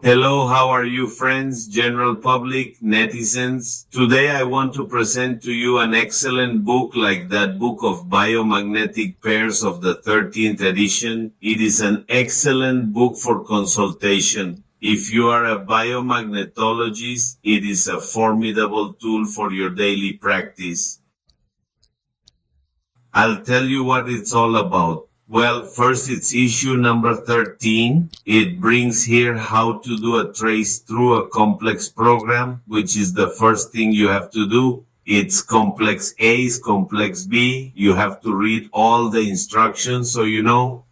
Hello, how are you friends, general public, netizens? Today I want to present to you an excellent book like that book of Biomagnetic Pairs of the 13th edition. It is an excellent book for consultation. If you are a biomagnetologist, it is a formidable tool for your daily practice. I'll tell you what it's all about. Well, first it's issue number 13. It brings here how to do a trace through a complex program, which is the first thing you have to do. It's complex A, it's complex B. You have to read all the instructions so you know.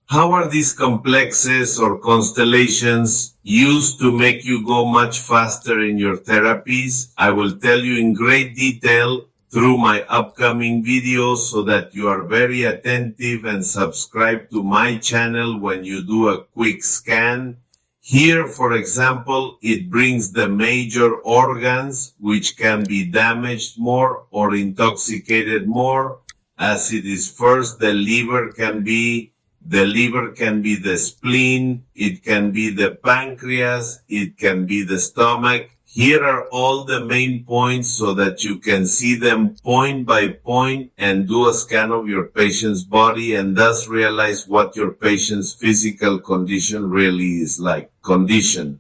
How are these complexes or constellations used to make you go much faster in your therapies? I will tell you in great detail through my upcoming videos so that you are very attentive and subscribe to my channel when you do a quick scan. Here, for example, it brings the major organs which can be damaged more or intoxicated more. As it is first, the liver can be the spleen, it can be the pancreas, it can be the stomach. Here are all the main points so that you can see them point by point and do a scan of your patient's body and thus realize what your patient's physical condition really is like. Condition.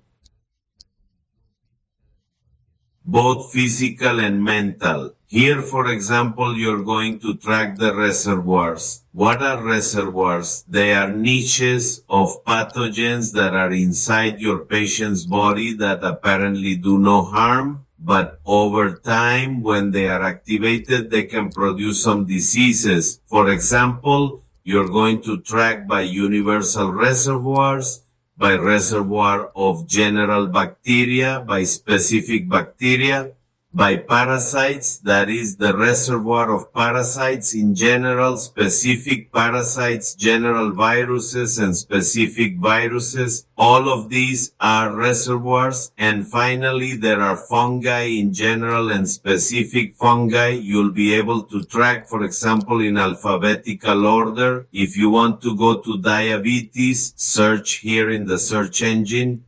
Both physical and mental. Here, for example, you're going to track the reservoirs. What are reservoirs? They are niches of pathogens that are inside your patient's body that apparently do no harm, but over time, when they are activated, they can produce some diseases. For example, you're going to track by universal reservoirs, by reservoir of general bacteria, by specific bacteria, by parasites, that is the reservoir of parasites in general, specific parasites, general viruses, and specific viruses. All of these are reservoirs. And finally, there are fungi in general and specific fungi. You'll be able to track, for example, in alphabetical order. If you want to go to diabetes, search here in the search engine.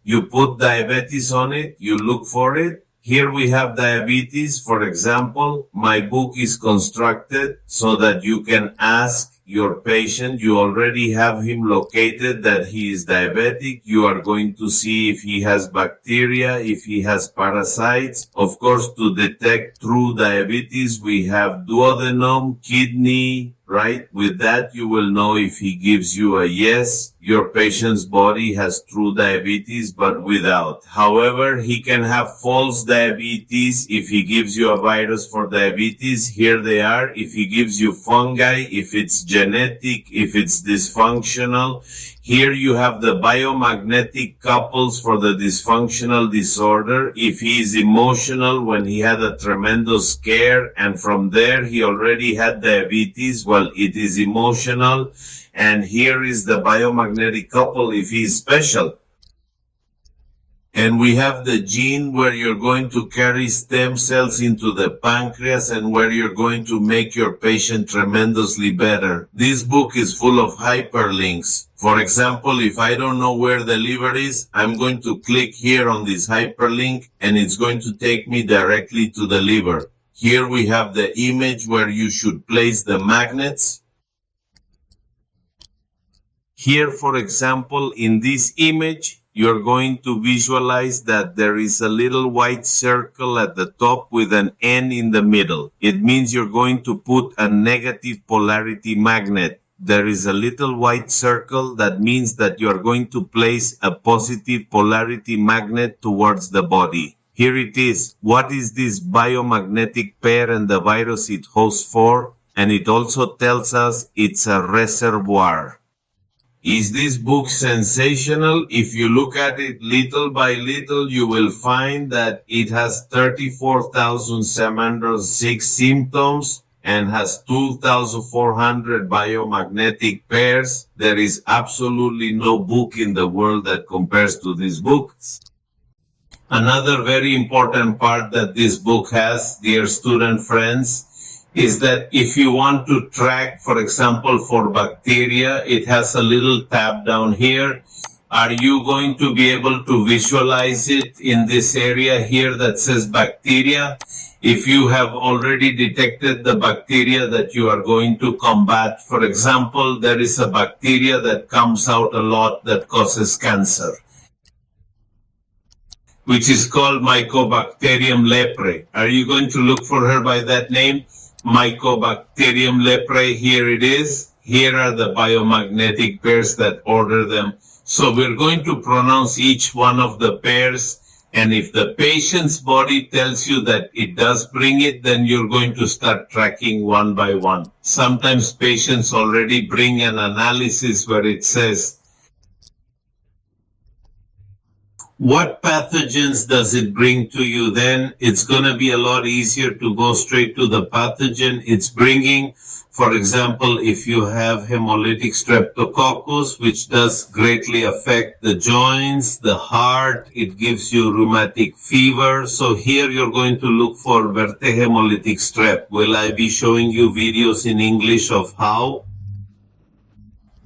You put diabetes on it, you look for it. Here we have diabetes, for example. My book is constructed so that you can ask your patient, you already have him located that he is diabetic. You are going to see if he has bacteria, if he has parasites. Of course, to detect true diabetes, we have duodenum, kidney, right? With that, you will know if he gives you a yes, your patient's body has true diabetes, but without. However, he can have false diabetes if he gives you a virus for diabetes. Here they are. If he gives you fungi, if it's genetic, if it's dysfunctional. Here you have the biomagnetic couples for the dysfunctional disorder. If he is emotional when he had a tremendous scare and from there he already had diabetes, well, it is emotional. And here is the biomagnetic couple if he is special. And we have the gene where you're going to carry stem cells into the pancreas and where you're going to make your patient tremendously better. This book is full of hyperlinks. For example, if I don't know where the liver is, I'm going to click here on this hyperlink and it's going to take me directly to the liver. Here we have the image where you should place the magnets. Here, for example, in this image, you're going to visualize that there is a little white circle at the top with an N in the middle. It means you're going to put a negative polarity magnet. There is a little white circle that means that you're going to place a positive polarity magnet towards the body. Here it is. What is this biomagnetic pair and the virus it hosts for? And it also tells us it's a reservoir. Is this book sensational? If you look at it little by little, you will find that it has 34,706 symptoms and has 2,400 biomagnetic pairs. There is absolutely no book in the world that compares to this book. Another very important part that this book has, dear student friends, is that if you want to track, for example, for bacteria, it has a little tab down here. Are you going to be able to visualize it in this area here that says bacteria? If you have already detected the bacteria that you are going to combat, for example, there is a bacteria that comes out a lot that causes cancer, which is called Mycobacterium leprae. Are you going to look for her by that name? Mycobacterium leprae, here it is. Here are the biomagnetic pairs that order them. So we're going to pronounce each one of the pairs, and if the patient's body tells you that it does bring it, then you're going to start tracking one by one. Sometimes patients already bring an analysis where it says, what pathogens does it bring to you? Then it's going to be a lot easier to go straight to the pathogen it's bringing. For example, if you have hemolytic streptococcus, which does greatly affect the joints, the heart, it gives you rheumatic fever. So here you're going to look for vertehemolytic strep. Will I be showing you videos in English of how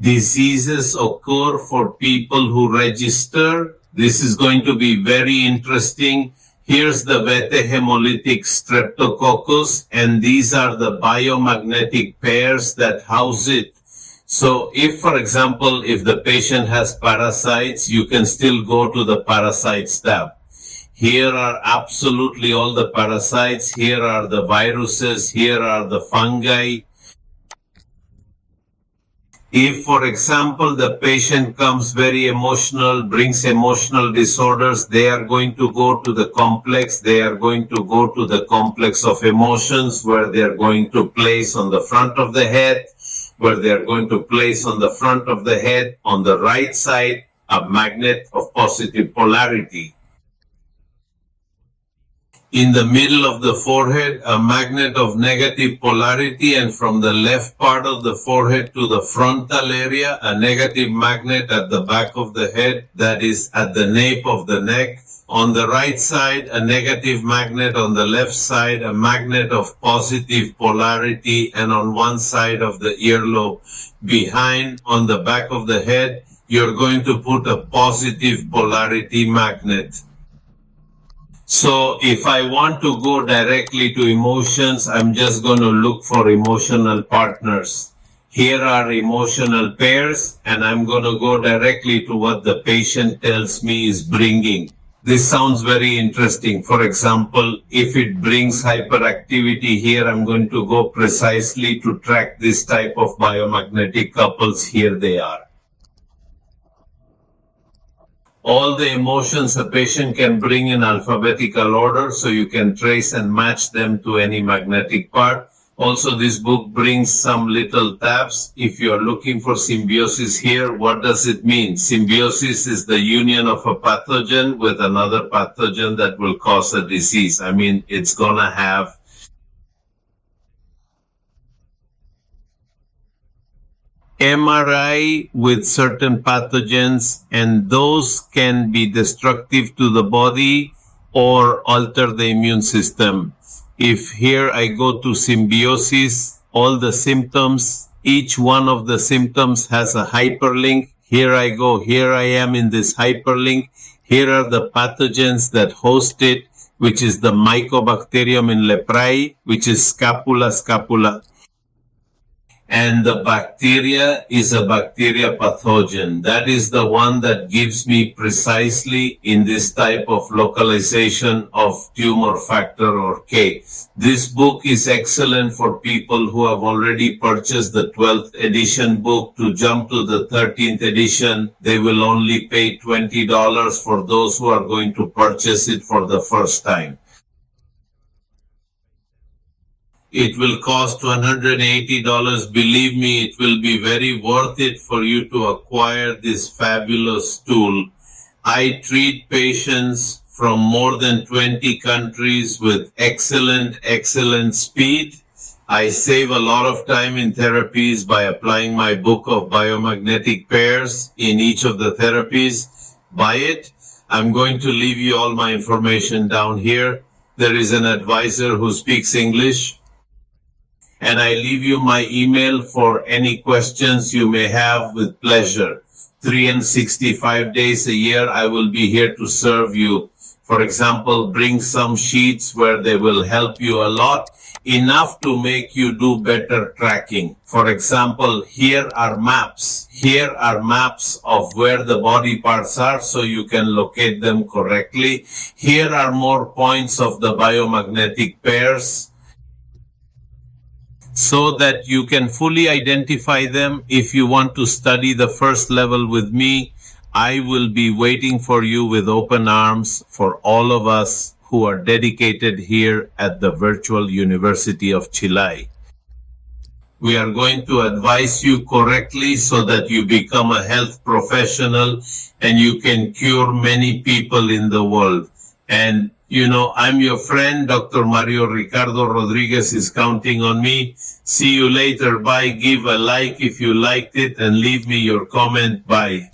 diseases occur for people who register? This is going to be very interesting. Here's the vertehemolytic streptococcus, and these are the biomagnetic pairs that house it. So if, for example, if the patient has parasites, you can still go to the parasites tab. Here are absolutely all the parasites. Here are the viruses. Here are the fungi. If, for example, the patient comes very emotional, brings emotional disorders, they are going to go to the complex. They are going to go to the complex of emotions, where they are going to place on the front of the head, where they are going to place on the front of the head, on the right side, a magnet of positive polarity. In the middle of the forehead, a magnet of negative polarity, and from the left part of the forehead to the frontal area, a negative magnet at the back of the head, that is at the nape of the neck. On the right side, a negative magnet. On the left side, a magnet of positive polarity, and on one side of the earlobe. Behind, on the back of the head, you're going to put a positive polarity magnet. So if I want to go directly to emotions, I'm just going to look for emotional partners. Here are emotional pairs, and I'm going to go directly to what the patient tells me is bringing. This sounds very interesting. For example, if it brings hyperactivity here, I'm going to go precisely to track this type of biomagnetic couples. Here they are. All the emotions a patient can bring in alphabetical order, so you can trace and match them to any magnetic part. Also, this book brings some little tabs. If you are looking for symbiosis here, what does it mean? Symbiosis is the union of a pathogen with another pathogen that will cause a disease. I mean, it's gonna have MRI with certain pathogens, and those can be destructive to the body or alter the immune system. If here I go to symbiosis, all the symptoms, each one of the symptoms has a hyperlink. Here I go, here I am in this hyperlink. Here are the pathogens that host it, which is the Mycobacterium in leprae, which is scapula. And the bacteria is a bacteria pathogen. That is the one that gives me precisely in this type of localization of tumor factor or K. This book is excellent for people who have already purchased the 12th edition book. To jump to the 13th edition, they will only pay $20 for those who are going to purchase it for the first time. It will cost $180. Believe me, it will be very worth it for you to acquire this fabulous tool. I treat patients from more than 20 countries with excellent speed. I save a lot of time in therapies by applying my book of biomagnetic pairs in each of the therapies. Buy it. I'm going to leave you all my information down here. There is an advisor who speaks English. and I leave you my email for any questions you may have with pleasure. 365 days a year, I will be here to serve you. For example, bring some sheets where they will help you a lot, enough to make you do better tracking. For example, here are maps. Here are maps of where the body parts are so you can locate them correctly. Here are more points of the biomagnetic pairs, so that you can fully identify them. If you want to study the first level with me, I will be waiting for you with open arms for all of us who are dedicated here at the Virtual University of Chile. We are going to advise you correctly so that you become a health professional and you can cure many people in the world. And you know, I'm your friend, Dr. Mario Ricardo Rodriguez is counting on me. See you later. Bye. Give a like if you liked it and leave me your comment. Bye.